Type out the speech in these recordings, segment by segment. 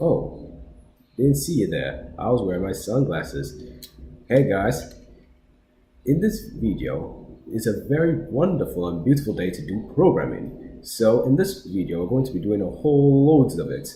Oh, didn't see you there. I was wearing my sunglasses. Hey guys, in this video, it's a very wonderful and beautiful day to do programming. So in this video, we're going to be doing a whole loads of it.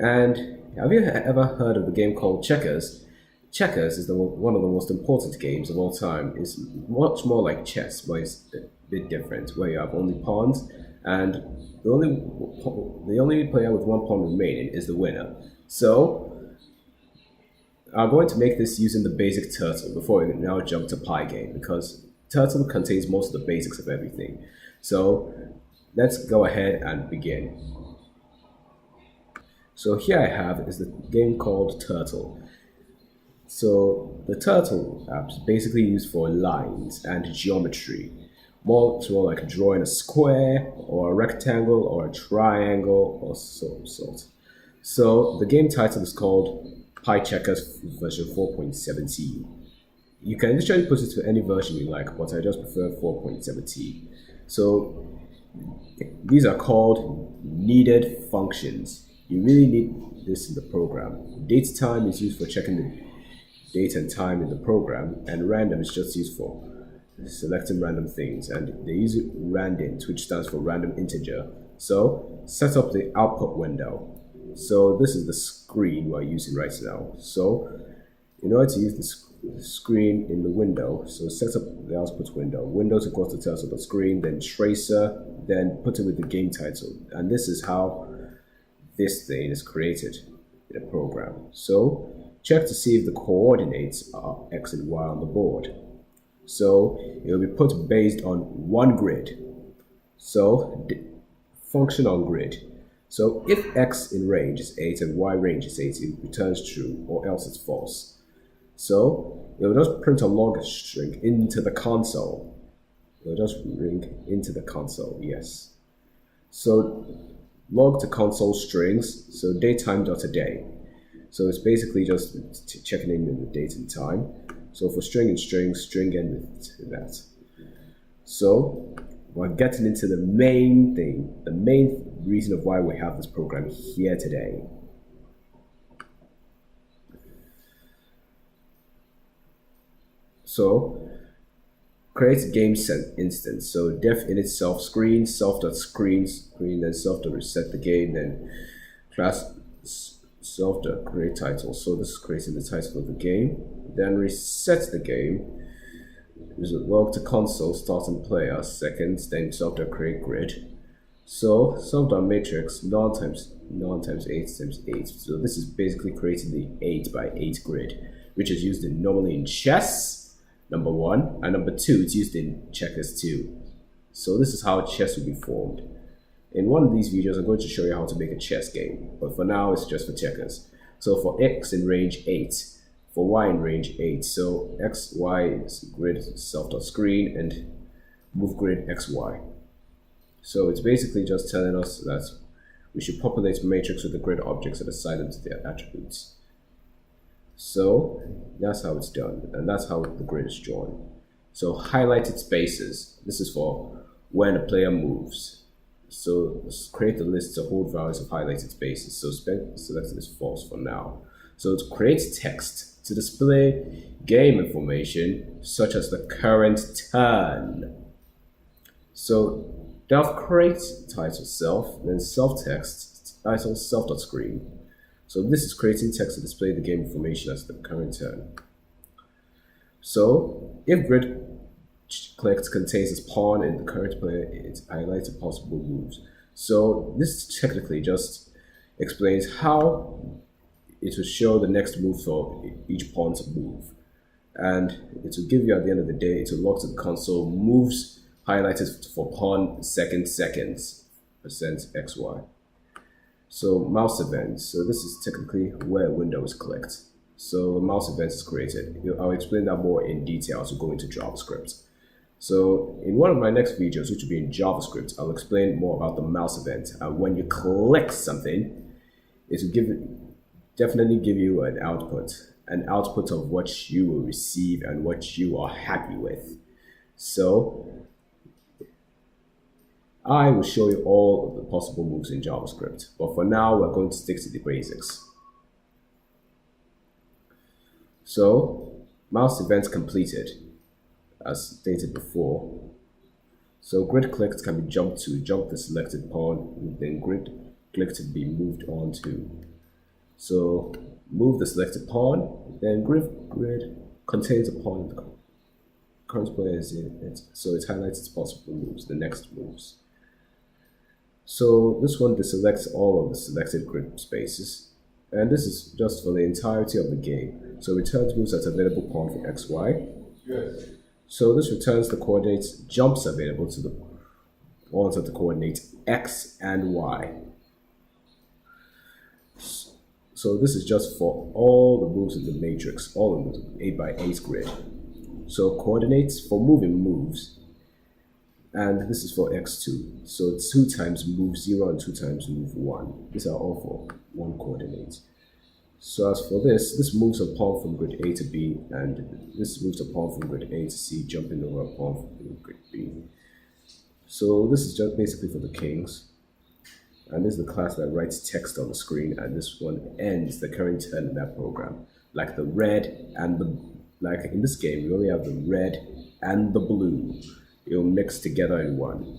And have you ever heard of the game called Checkers? Checkers is one of the most important games of all time. It's much more like chess, but it's a bit different, where you have only pawns, and the only player with one pawn remaining is the winner. So I'm going to make this using the basic turtle before we now jump to Pygame because turtle contains most of the basics of everything. So let's go ahead and begin. So here I have is the game called Turtle. So the Turtle app is basically used for lines and geometry. It's more like drawing a square or a rectangle or a triangle or so sort. So the game title is called PyCheckers version 4.17. You can literally put it to any version you like, but I just prefer 4.17. So these are called needed functions. You really need this in the program. Date time is used for checking the date and time in the program, and random is just used for selecting random things, and they use randint, which stands for random integer. So set up the output window. So this is the screen we're using right now. So in order to use the screen in the window, so set up the output window. Windows equals the title of the screen, then tracer, then put it with the game title. And this is how this thing is created in a program. So check to see if the coordinates are x and y on the board. So it will be put based on one grid. So function on grid. So if x in range is 8 and y range is 8, it returns true, or else it's false. So it will just print a log string into the console. It will just ring into the console, yes. So log to console strings, so datetime.a. So it's basically just checking in the date and time. So for string and string end with that. So we're getting into the main thing, the main reason of why we have this program here today. So create game set instance. So def in itself screen, self.screen, then self.reset the game, then class self.create title. So this is creating the title of the game. Then reset the game. There's a log to console, start and player, seconds, then self.create grid. So self.matrix none times 8 times 8. So this is basically creating the 8 by 8 grid, which is used normally in chess, number 1, and number 2, it's used in checkers too. So this is how chess will be formed. In one of these videos, I'm going to show you how to make a chess game, but for now, it's just for checkers. So for x in range 8, for y in range 8, so x, y is grid self.screen and move grid xy. So it's basically just telling us that we should populate matrix with the grid objects and assign them to their attributes. So that's how it's done, and that's how the grid is drawn. So highlighted spaces, this is for when a player moves. So let's create the list to hold values of highlighted spaces. So select this false for now. So to create text to display game information such as the current turn. So def create title self, then self text title self.screen. So this is creating text to display the game information as the current turn. So if grid collect contains this pawn and the current player, it highlights the possible moves. So this technically just explains how it will show the next move for each pawn to move. And it will give you at the end of the day, it will log to the console, moves highlighted for pawn seconds, %xy. So mouse events, so this is technically where a window is clicked. So a mouse event is created. I'll explain that more in detail as we go into JavaScript. So in one of my next videos, which will be in JavaScript, I'll explain more about the mouse event. And when you click something, it will definitely give you an output of what you will receive and what you are happy with. So I will show you all of the possible moves in JavaScript, but for now, we're going to stick to the basics. So, mouse event completed, as stated before. So grid clicked can be jumped to jump the selected pawn, then grid click to be moved on to. So move the selected pawn, then grid contains a pawn the current player is in it, so it highlights its possible moves, the next moves. So this one deselects all of the selected grid spaces, and this is just for the entirety of the game. So returns moves at available pawn for XY. Yes. So this returns the coordinates jumps available to the pawns at the coordinates X and Y. So this is just for all the moves in the matrix, all the moves in the 8x8 grid. So coordinates for moving moves, and this is for x2. So 2 times move 0 and 2 times move 1. These are all for one coordinate. So as for this moves a pawn from grid A to B, and this moves a pawn from grid A to C, jumping over a pawn from grid B. So this is just basically for the kings. And this is the class that writes text on the screen, and this one ends the current turn in that program. Like the red and the, like in this game, we only have the red and the blue. It'll mix together in one.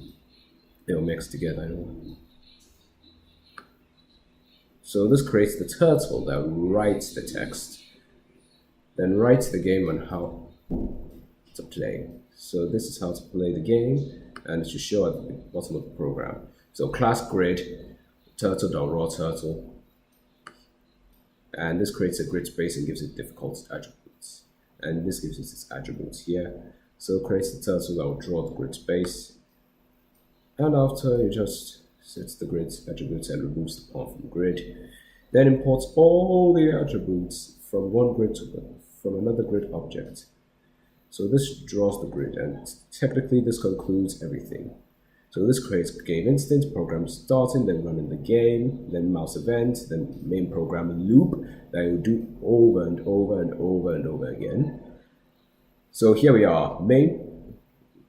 So this creates the turtle that writes the text, then writes the game on how to play. So this is how to play the game, and it should show at the bottom of the program. So class grid, turtle.raw turtle, and this creates a grid space and gives it difficult attributes. And this gives it its attributes here. So it creates the turtle that will draw the grid space. And after, you just sets the grid attributes and removes the pawn from the grid. Then imports all the attributes from one grid from another grid object. So this draws the grid, and technically this concludes everything. So this creates game instance, program starting, then running the game, then mouse event, then main program loop that you do over and over and over and over again. So here we are, main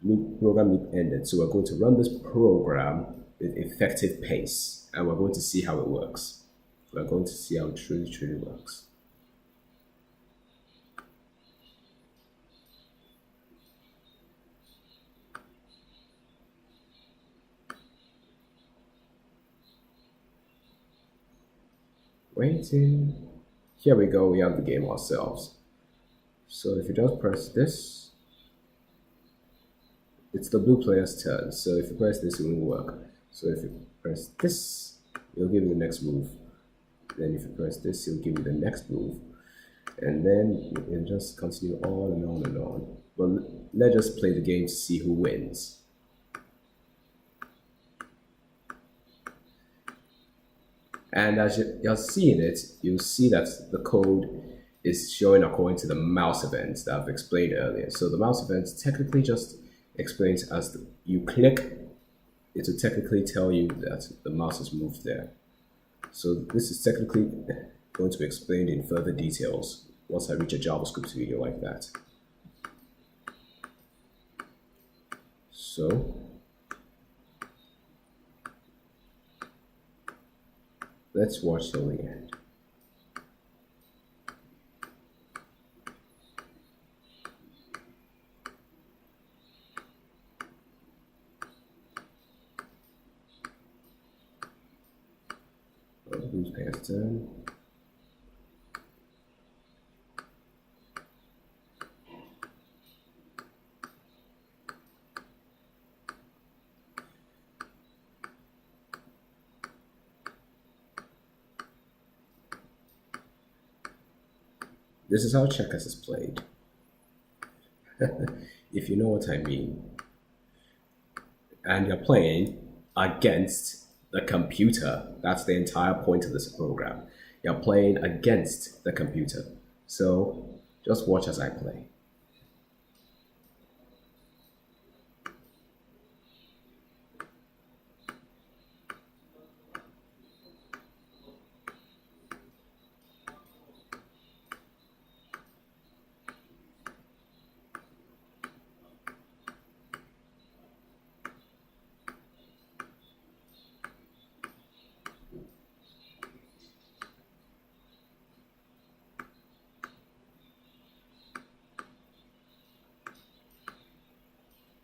loop, program loop ended. So we're going to run this program with effective pace, and we're going to see how it works. We're going to see how it truly works. Waiting. Here we go, we have the game ourselves. So if you just press this, it's the blue player's turn. So if you press this, it won't work. So if you press this, it'll give you the next move. Then if you press this, it'll give you the next move. And then it'll just continue on and on and on. But let's just play the game to see who wins. And as you're seeing it, you'll see that the code is showing according to the mouse events that I've explained earlier. So the mouse events technically just explains as you click, it will technically tell you that the mouse has moved there. So this is technically going to be explained in further details once I reach a JavaScript video like that. So let's watch till the end. Who's past turn? This is how checkers is played. If you know what I mean. And you're playing against the computer. That's the entire point of this program. You're playing against the computer. So just watch as I play.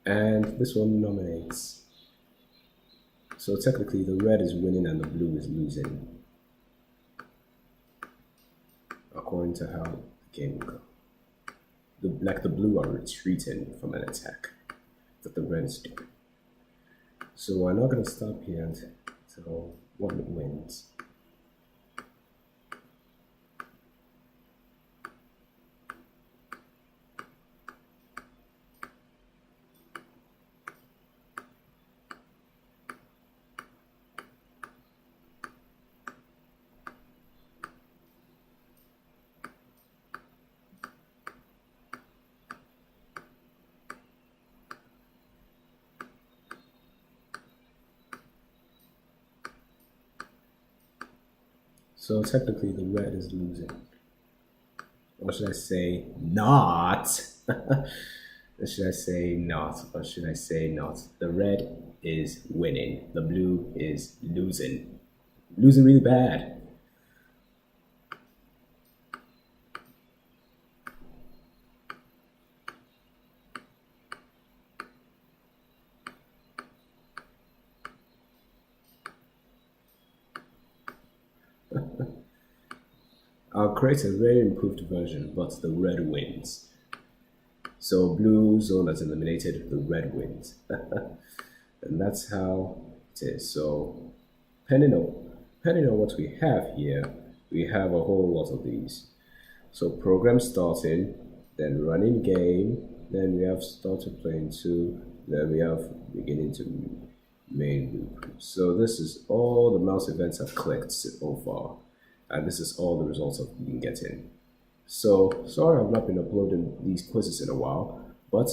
and this one nominates. So technically the red is winning and the blue is losing, according to how the game will go. The blue are retreating from an attack that the red is doing. So we're not going to stop here until one wins. So technically the red is losing. Or should I say not? Should I say not? Or should I say not? The red is winning. The blue is losing. Losing really bad. I'll create a very improved version, but the red wins. So blue zone has eliminated, the red wins. And that's how it is. So depending on what we have here, we have a whole lot of these. So program starting, then running game, then we have started playing two, then we have beginning to main loop. So this is all the mouse events I've clicked so far, and this is all the results I've been getting. So sorry I've not been uploading these quizzes in a while, but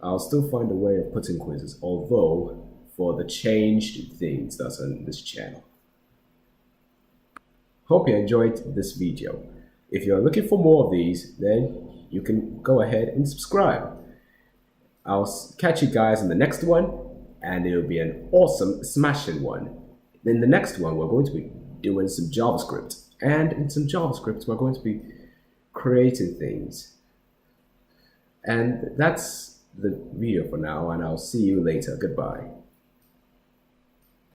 I'll still find a way of putting quizzes, although for the changed things that's on this channel. Hope you enjoyed this video. If you're looking for more of these, then you can go ahead and subscribe. I'll catch you guys in the next one, and it'll be an awesome smashing one. In the next one, we're going to be doing some JavaScript, and in some JavaScript, we're going to be creating things. And that's the video for now, and I'll see you later. Goodbye.